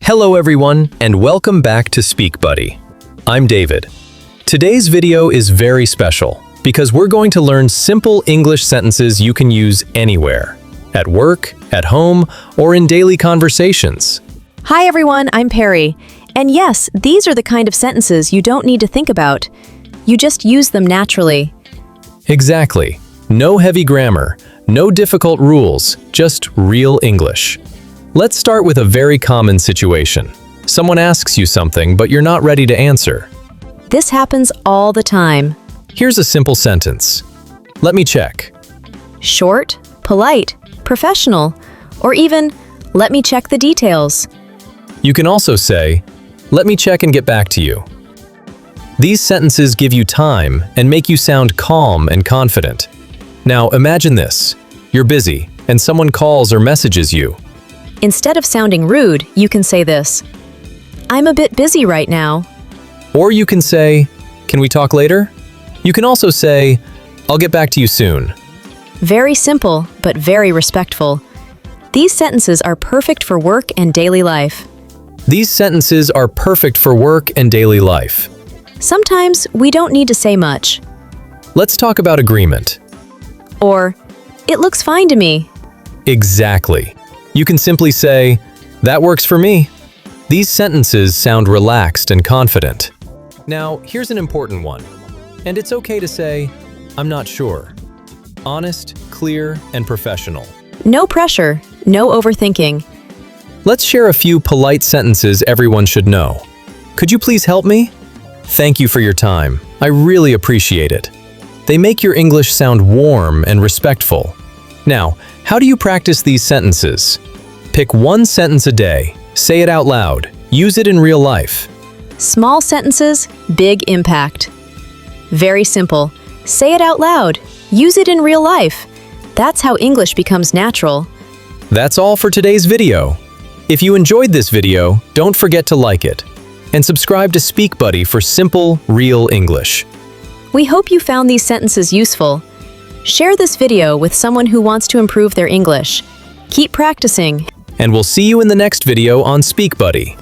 Hello everyone, and welcome back to Speak Buddy. I'm David. Today's video is very special because we're going to learn simple English sentences you can use anywhere, at work, at home, or in daily conversations. Hi everyone, I'm Perry. And yes, these are the kind of sentences you don't need to think about. You just use them naturally. Exactly. No heavy grammar, no difficult rules, just real English. Let's start with a very common situation. Someone asks you something, but you're not ready to answer. This happens all the time. Here's a simple sentence. Let me check. Short, polite, professional, or even, let me check the details. You can also say, let me check and get back to you. These sentences give you time and make you sound calm and confident. Now imagine this. You're busy, and someone calls or messages you. Instead of sounding rude, you can say this. I'm a bit busy right now. Or you can say, can we talk later? You can also say, I'll get back to you soon. Very simple, but very respectful. These sentences are perfect for work and daily life. These sentences are perfect for work and daily life. Sometimes we don't need to say much. Let's talk about agreement. Or, it looks fine to me. Exactly. You can simply say, that works for me. These sentences sound relaxed and confident. Now, here's an important one. And it's okay to say, I'm not sure. Honest, clear, and professional. No pressure, no overthinking. Let's share a few polite sentences everyone should know. Could you please help me? Thank you for your time. I really appreciate it. They make your English sound warm and respectful. Now, how do you practice these sentences? Pick one sentence a day. Say it out loud. Use it in real life. Small sentences, big impact. Very simple. Say it out loud. Use it in real life. That's how English becomes natural. That's all for today's video. If you enjoyed this video, don't forget to like it. And subscribe to Speak Buddy for simple, real English. We hope you found these sentences useful. Share this video with someone who wants to improve their English. Keep practicing. And we'll see you in the next video on Speak Buddy.